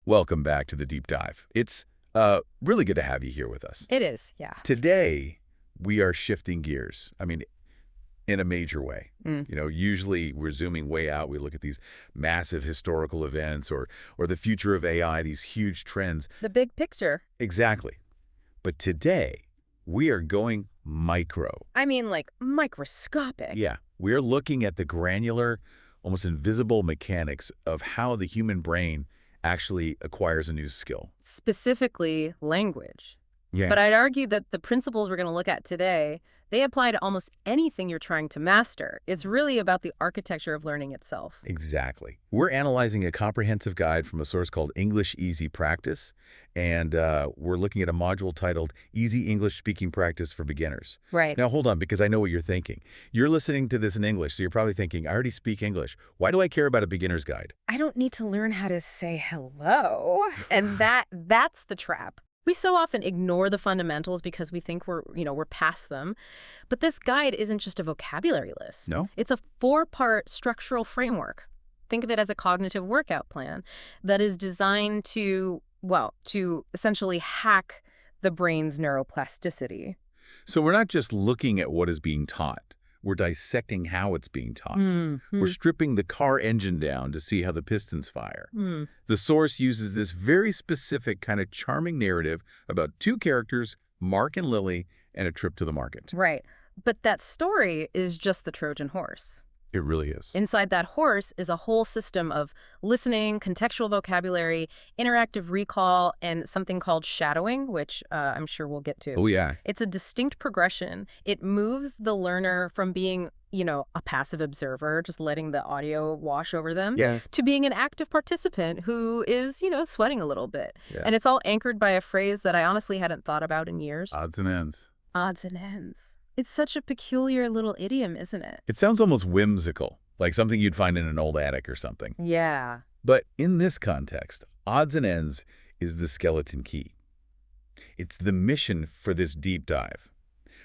Welcome back to the Deep Dive. It's really good to have you here with us. It is, yeah. Today, we are shifting gears. I mean, in a major way. Mm. Usually we're zooming way out. We look at these massive historical events or the future of AI, these huge trends. The big picture. Exactly. But today, we are going micro. I mean, like, microscopic. Yeah, we're looking at the granular, almost invisible mechanics of how the human brain actually acquires a new skill. Specifically, language. Yeah. But I'd argue that the principles we're going to look at today, they apply to almost anything you're trying to master. It's really about the architecture of learning itself. Exactly. We're analyzing a comprehensive guide from a source called English Easy Practice, and we're looking at a module titled Easy English Speaking Practice for Beginners. Right. Now, hold on, because I know what you're thinking. You're listening to this in English, so you're probably thinking, I already speak English. Why do I care about a beginner's guide? I don't need to learn how to say hello. And that's the trap. We so often ignore the fundamentals because we think we're past them. But this guide isn't just a vocabulary list. No? It's a 4-part structural framework. Think of it as a cognitive workout plan that is designed to essentially hack the brain's neuroplasticity. So we're not just looking at what is being taught. We're dissecting how it's being taught. We're stripping the car engine down to see how the pistons fire. The source uses this very specific kind of charming narrative about 2 characters, Mark and Lily, and a trip to the market. Right. But that story is just the Trojan horse. It really is. Inside that horse is a whole system of listening, contextual vocabulary, interactive recall, and something called shadowing, which I'm sure we'll get to. Oh, yeah. It's a distinct progression. It moves the learner from being, a passive observer, just letting the audio wash over them, to being an active participant who is, sweating a little bit. Yeah. And it's all anchored by a phrase that I honestly hadn't thought about in years. Odds and ends. Odds and ends. It's such a peculiar little idiom, isn't it? It sounds almost whimsical, like something you'd find in an old attic or something. Yeah. But in this context, odds and ends is the skeleton key. It's the mission for this deep dive.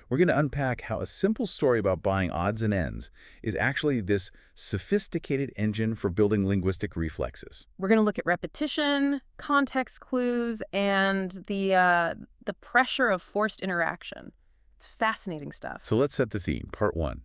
We're going to unpack how a simple story about buying odds and ends is actually this sophisticated engine for building linguistic reflexes. We're going to look at repetition, context clues, and the pressure of forced interaction. It's fascinating stuff. So let's set the scene. Part 1,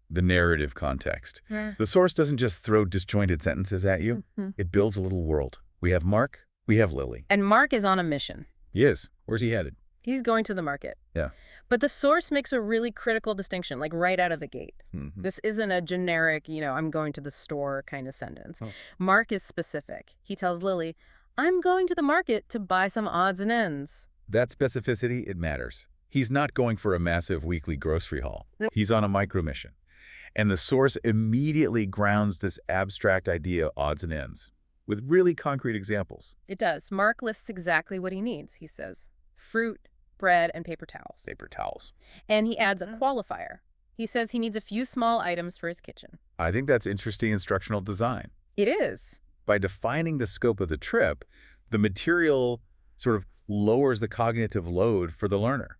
the narrative context. Yeah. The source doesn't just throw disjointed sentences at you. It builds a little world. We have Mark, we have Lily. And Mark is on a mission. He is. Where's he headed? He's going to the market. Yeah. But the source makes a really critical distinction, like right out of the gate. This isn't a generic, I'm going to the store kind of sentence. Oh. Mark is specific. He tells Lily, I'm going to the market to buy some odds and ends. That specificity, it matters. He's not going for a massive weekly grocery haul. He's on a micro mission. And the source immediately grounds this abstract idea, odds and ends, with really concrete examples. It does. Mark lists exactly what he needs, he says. Fruit, bread, and paper towels. Paper towels. And he adds a qualifier. He says he needs a few small items for his kitchen. I think that's interesting instructional design. It is. By defining the scope of the trip, the material sort of lowers the cognitive load for the learner.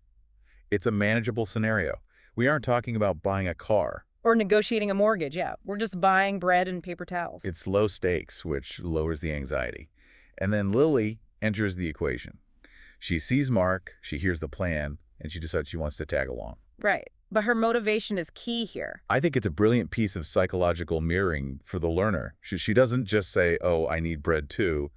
It's a manageable scenario. We aren't talking about buying a car. Or negotiating a mortgage, yeah. We're just buying bread and paper towels. It's low stakes, which lowers the anxiety. And then Lily enters the equation. She sees Mark, she hears the plan, and she decides she wants to tag along. Right. But her motivation is key here. I think it's a brilliant piece of psychological mirroring for the learner. She doesn't just say, oh, I need bread too.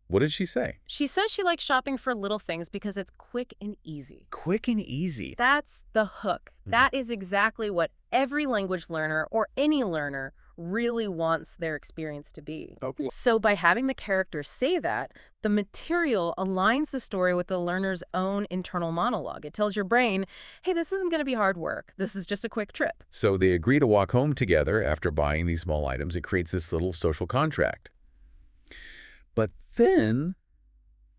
What did she say? She says she likes shopping for little things because it's quick and easy. Quick and easy. That's the hook. That is exactly what every language learner or any learner really wants their experience to be. Okay. So by having the characters say that, the material aligns the story with the learner's own internal monologue. It tells your brain, hey, this isn't going to be hard work. This is just a quick trip. So they agree to walk home together after buying these small items. It creates this little social contract. But then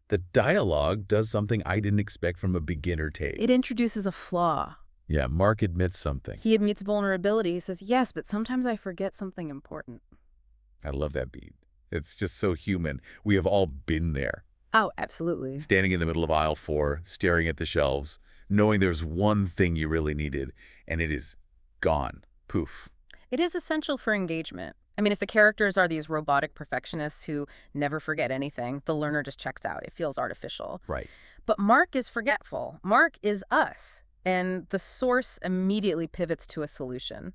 the dialogue does something I didn't expect from a beginner tape. It introduces a flaw. Yeah, Mark admits something. He admits vulnerability. He says, yes, but sometimes I forget something important. I love that beat. It's just so human. We have all been there. Oh, absolutely. Standing in the middle of aisle 4, staring at the shelves, knowing there's one thing you really needed, and it is gone. Poof. It is essential for engagement. I mean, if the characters are these robotic perfectionists who never forget anything, the learner just checks out. It feels artificial. Right. But Mark is forgetful. Mark is us. And the source immediately pivots to a solution.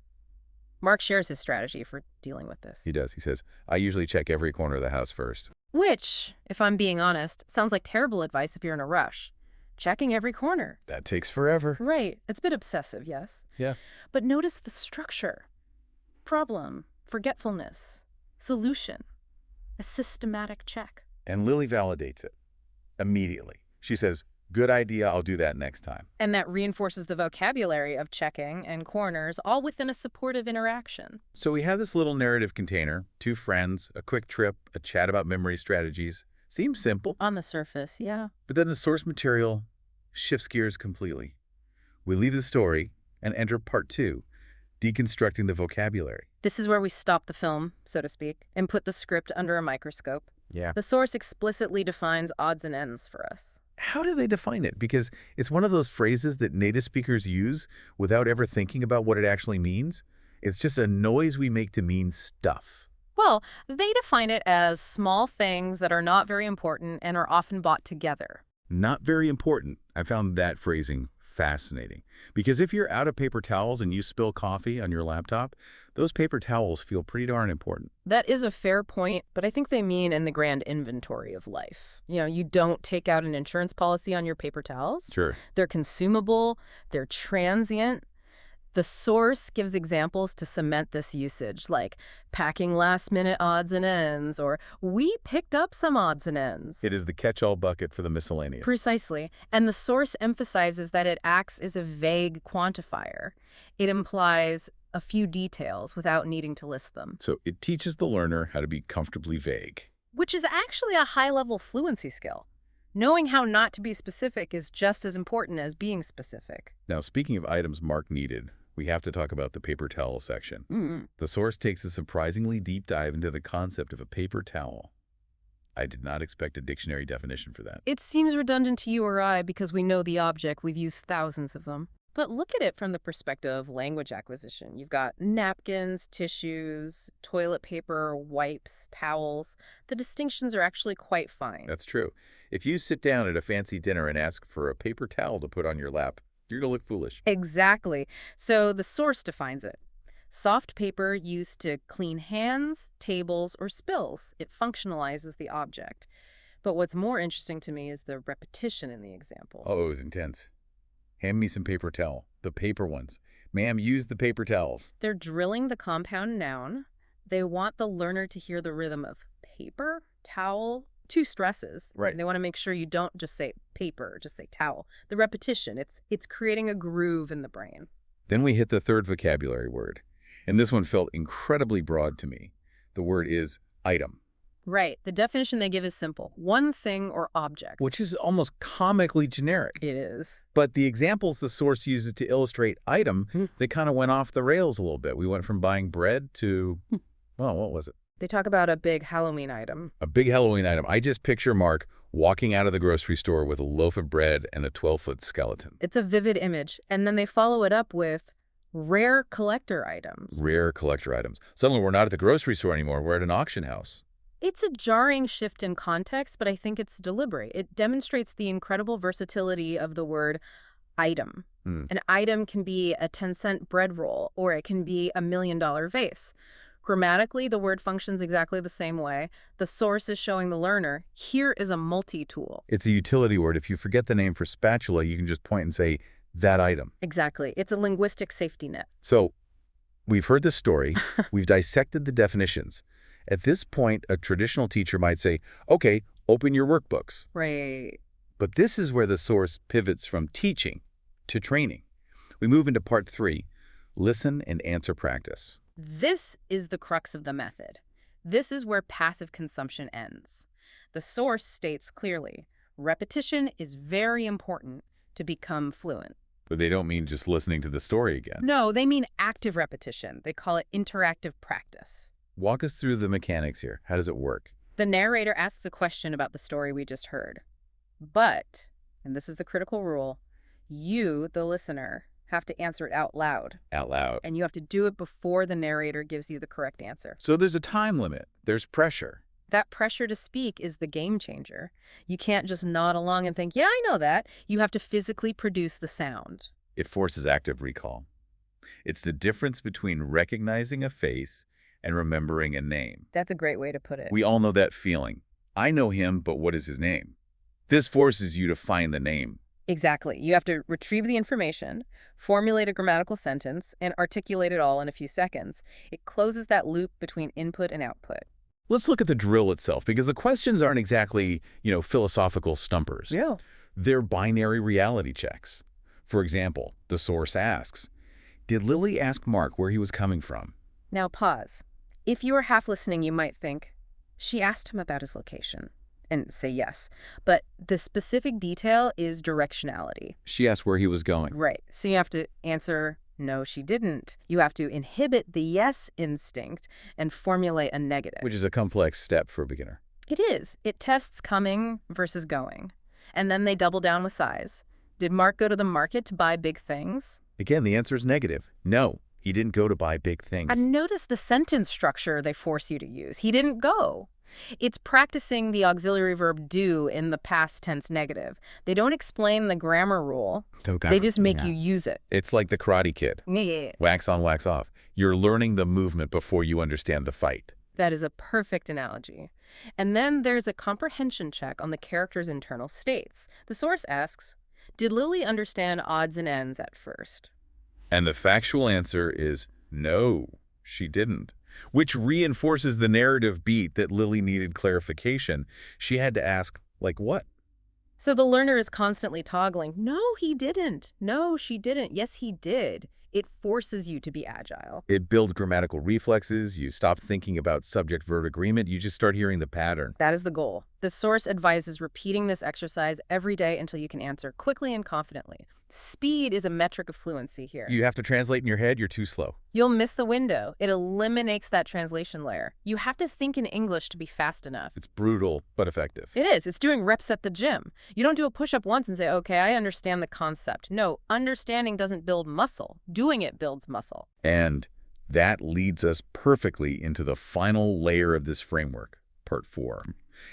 Mark shares his strategy for dealing with this. He does. He says, I usually check every corner of the house first. Which, if I'm being honest, sounds like terrible advice if you're in a rush. Checking every corner. That takes forever. Right. It's a bit obsessive, yes. Yeah. But notice the structure. Problem, forgetfulness, solution, a systematic check. And Lily validates it immediately. She says, good idea, I'll do that next time. And that reinforces the vocabulary of checking and corners, all within a supportive interaction. So we have this little narrative container, 2 friends, a quick trip, a chat about memory strategies. Seems simple. On the surface, yeah. But then the source material shifts gears completely. We leave the story and enter part 2, deconstructing the vocabulary. This is where we stop the film, so to speak, and put the script under a microscope. Yeah. The source explicitly defines odds and ends for us. How do they define it? Because it's one of those phrases that native speakers use without ever thinking about what it actually means. It's just a noise we make to mean stuff. Well, they define it as small things that are not very important and are often bought together. Not very important. I found that phrasing fascinating. Because if you're out of paper towels and you spill coffee on your laptop, those paper towels feel pretty darn important. That is a fair point, but I think they mean in the grand inventory of life. You know, you don't take out an insurance policy on your paper towels. Sure. They're consumable, they're transient. The source gives examples to cement this usage, like packing last-minute odds and ends, or we picked up some odds and ends. It is the catch-all bucket for the miscellaneous. Precisely. And the source emphasizes that it acts as a vague quantifier. It implies a few details without needing to list them. So it teaches the learner how to be comfortably vague. Which is actually a high-level fluency skill. Knowing how not to be specific is just as important as being specific. Now, speaking of items Mark needed, we have to talk about the paper towel section. The source takes a surprisingly deep dive into the concept of a paper towel. I did not expect a dictionary definition for that. It seems redundant to you or I because we know the object. We've used thousands of them. But look at it from the perspective of language acquisition. You've got napkins, tissues, toilet paper, wipes, towels. The distinctions are actually quite fine. That's true. If you sit down at a fancy dinner and ask for a paper towel to put on your lap, you're going to look foolish. Exactly. So the source defines it. Soft paper used to clean hands, tables, or spills. It functionalizes the object. But what's more interesting to me is the repetition in the example. Oh, it was intense. Hand me some paper towel. The paper ones. Ma'am, use the paper towels. They're drilling the compound noun. They want the learner to hear the rhythm of paper, towel, 2 stresses. Right. They want to make sure you don't just say paper, just say towel. The repetition, it's creating a groove in the brain. Then we hit the 3rd vocabulary word. And this one felt incredibly broad to me. The word is item. Right. The definition they give is simple. One thing or object. Which is almost comically generic. It is. But the examples the source uses to illustrate item, they kind of went off the rails a little bit. We went from buying bread to, well, what was it? They talk about a big Halloween item. A big Halloween item. I just picture Mark walking out of the grocery store with a loaf of bread and a 12-foot skeleton. It's a vivid image. And then they follow it up with rare collector items. Rare collector items. Suddenly we're not at the grocery store anymore. We're at an auction house. It's a jarring shift in context, but I think it's deliberate. It demonstrates the incredible versatility of the word item. An item can be a 10-cent bread roll, or it can be a $1 million vase. Grammatically, the word functions exactly the same way. The source is showing the learner, here is a multi-tool. It's a utility word. If you forget the name for spatula, you can just point and say, that item. Exactly. It's a linguistic safety net. So, we've heard the story. We've dissected the definitions. At this point, a traditional teacher might say, okay, open your workbooks. Right. But this is where the source pivots from teaching to training. We move into part 3, listen and answer practice. This is the crux of the method. This is where passive consumption ends. The source states clearly, repetition is very important to become fluent. But they don't mean just listening to the story again. No, they mean active repetition. They call it interactive practice. Walk us through the mechanics here. How does it work? The narrator asks a question about the story we just heard. But, and this is the critical rule, you, the listener, have to answer it out loud. Out loud. And you have to do it before the narrator gives you the correct answer. So there's a time limit. There's pressure. That pressure to speak is the game changer. You can't just nod along and think, yeah, I know that. You have to physically produce the sound. It forces active recall. It's the difference between recognizing a face and remembering a name. That's a great way to put it. We all know that feeling. I know him, but what is his name? This forces you to find the name. Exactly. You have to retrieve the information, formulate a grammatical sentence, and articulate it all in a few seconds. It closes that loop between input and output. Let's look at the drill itself, because the questions aren't exactly, philosophical stumpers. Yeah. They're binary reality checks. For example, the source asks, did Lily ask Mark where he was coming from? Now pause. If you are half listening, you might think, she asked him about his location, and say yes. But the specific detail is directionality. She asked where he was going. Right. So you have to answer, no, she didn't. You have to inhibit the yes instinct and formulate a negative. Which is a complex step for a beginner. It is. It tests coming versus going. And then they double down with size. Did Mark go to the market to buy big things? Again, the answer is negative. No, he didn't go to buy big things. And notice the sentence structure they force you to use. He didn't go. It's practicing the auxiliary verb do in the past tense negative. They don't explain the grammar rule. They just make you use it. It's like the Karate Kid. Yeah. Wax on, wax off. You're learning the movement before you understand the fight. That is a perfect analogy. And then there's a comprehension check on the character's internal states. The source asks, did Lily understand odds and ends at first? And the factual answer is no, she didn't. Which reinforces the narrative beat that Lily needed clarification. She had to ask, like what? So the learner is constantly toggling, no, he didn't. No, she didn't. Yes, he did. It forces you to be agile. It builds grammatical reflexes. You stop thinking about subject-verb agreement. You just start hearing the pattern. That is the goal. The source advises repeating this exercise every day until you can answer quickly and confidently. Speed is a metric of fluency here. You have to translate in your head. You're too slow. You'll miss the window. It eliminates that translation layer. You have to think in English to be fast enough. It's brutal, but effective. It is. It's doing reps at the gym. You don't do a push-up once and say, okay, I understand the concept. No, understanding doesn't build muscle. Doing it builds muscle. And that leads us perfectly into the final layer of this framework, part 4.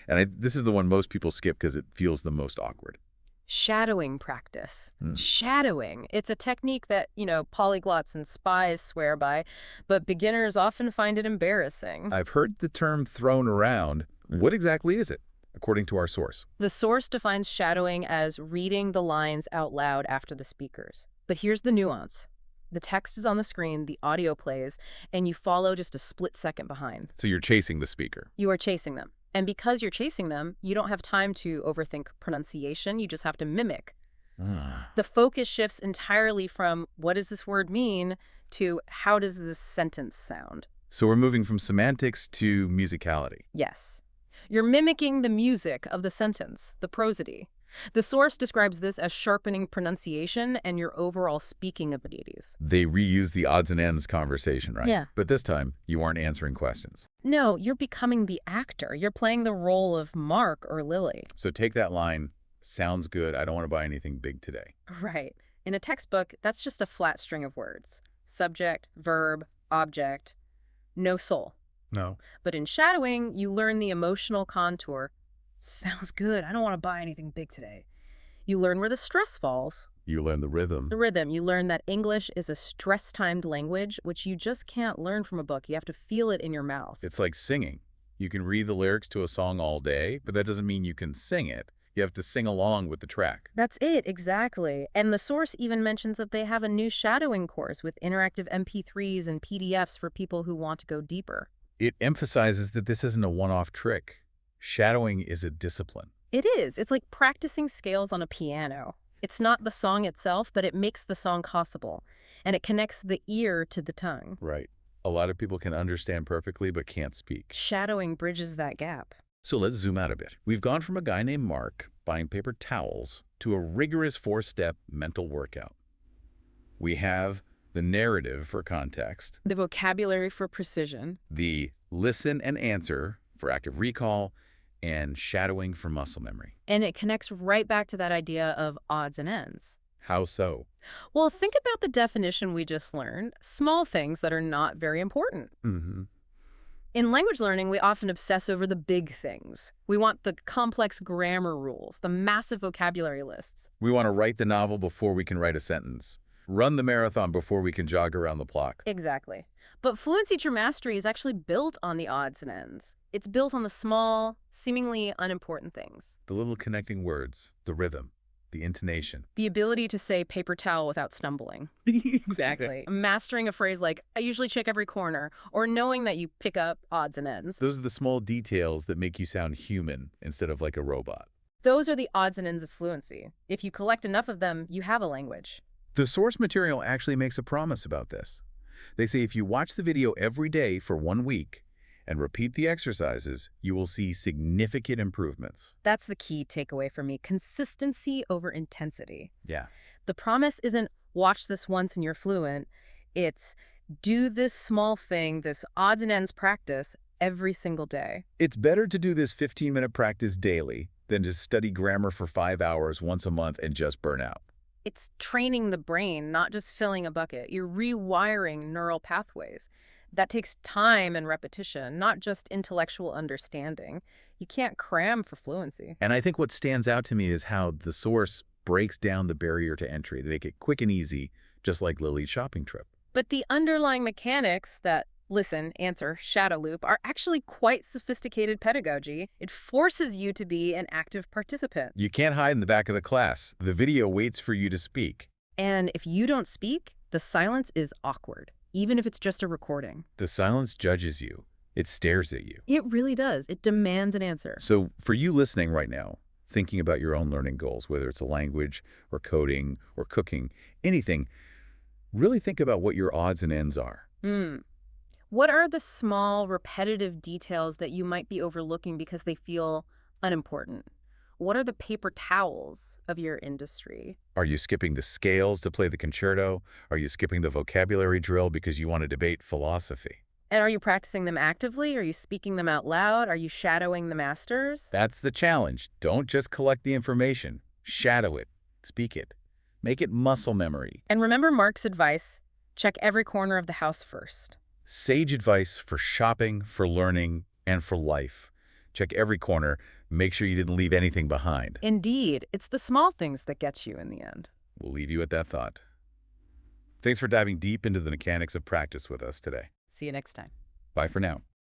And this is the one most people skip because it feels the most awkward. Shadowing practice. Shadowing. It's a technique that, polyglots and spies swear by, but beginners often find it embarrassing. I've heard the term thrown around. What exactly is it, according to our source? The source defines shadowing as reading the lines out loud after the speakers. But here's the nuance. The text is on the screen, the audio plays, and you follow just a split second behind. So you're chasing the speaker. You are chasing them. And because you're chasing them, you don't have time to overthink pronunciation. You just have to mimic. The focus shifts entirely from what does this word mean to how does this sentence sound? So we're moving from semantics to musicality. Yes. You're mimicking the music of the sentence, the prosody. The source describes this as sharpening pronunciation and your overall speaking abilities. They reuse the odds and ends conversation, right? Yeah. But this time, you aren't answering questions. No, you're becoming the actor. You're playing the role of Mark or Lily. So take that line, sounds good, I don't want to buy anything big today. Right. In a textbook, that's just a flat string of words. Subject, verb, object, no soul. No. But in shadowing, you learn the emotional contour. Sounds good. I don't want to buy anything big today. You learn where the stress falls. You learn the rhythm. The rhythm. You learn that English is a stress-timed language, which you just can't learn from a book. You have to feel it in your mouth. It's like singing. You can read the lyrics to a song all day, but that doesn't mean you can sing it. You have to sing along with the track. That's it, exactly. And the source even mentions that they have a new shadowing course with interactive MP3s and PDFs for people who want to go deeper. It emphasizes that this isn't a one-off trick. Shadowing is a discipline. It is. It's like practicing scales on a piano. It's not the song itself, but it makes the song possible. And it connects the ear to the tongue. Right. A lot of people can understand perfectly but can't speak. Shadowing bridges that gap. So let's zoom out a bit. We've gone from a guy named Mark buying paper towels to a rigorous 4-step mental workout. We have the narrative for context, The vocabulary for precision. the listen and answer for active recall, and shadowing for muscle memory. And it connects right back to that idea of odds and ends. How so? Well, think about the definition we just learned, small things that are not very important. Mm-hmm. In language learning, we often obsess over the big things. We want the complex grammar rules, the massive vocabulary lists. We want to write the novel before we can write a sentence. Run the marathon before we can jog around the block. Exactly. But fluency through mastery is actually built on the odds and ends. It's built on the small, seemingly unimportant things. The little connecting words, the rhythm, the intonation. The ability to say paper towel without stumbling. Exactly. Mastering a phrase like, I usually check every corner, or knowing that you pick up odds and ends. Those are the small details that make you sound human instead of like a robot. Those are the odds and ends of fluency. If you collect enough of them, you have a language. The source material actually makes a promise about this. They say if you watch the video every day for 1 week and repeat the exercises, you will see significant improvements. That's the key takeaway for me. Consistency over intensity. Yeah. The promise isn't watch this once and you're fluent. It's do this small thing, this odds and ends practice every single day. It's better to do this 15-minute practice daily than to study grammar for 5 hours once a month and just burn out. It's training the brain, not just filling a bucket. You're rewiring neural pathways. That takes time and repetition, not just intellectual understanding. You can't cram for fluency. And I think what stands out to me is how the source breaks down the barrier to entry. They make it quick and easy, just like Lily's shopping trip. But the underlying mechanics that listen, answer, shadow loop are actually quite sophisticated pedagogy. It forces you to be an active participant. You can't hide in the back of the class. The video waits for you to speak. And if you don't speak, the silence is awkward, even if it's just a recording. The silence judges you. It stares at you. It really does. It demands an answer. So for you listening right now, thinking about your own learning goals, whether it's a language or coding or cooking, anything, really think about what your odds and ends are. What are the small, repetitive details that you might be overlooking because they feel unimportant? What are the paper towels of your industry? Are you skipping the scales to play the concerto? Are you skipping the vocabulary drill because you want to debate philosophy? And are you practicing them actively? Are you speaking them out loud? Are you shadowing the masters? That's the challenge. Don't just collect the information. Shadow it. Speak it. Make it muscle memory. And remember Mark's advice, check every corner of the house first. Sage advice for shopping, for learning, and for life. Check every corner. Make sure you didn't leave anything behind. Indeed, it's the small things that get you in the end. We'll leave you at that thought. Thanks for diving deep into the mechanics of practice with us today. See you next time. Bye for now.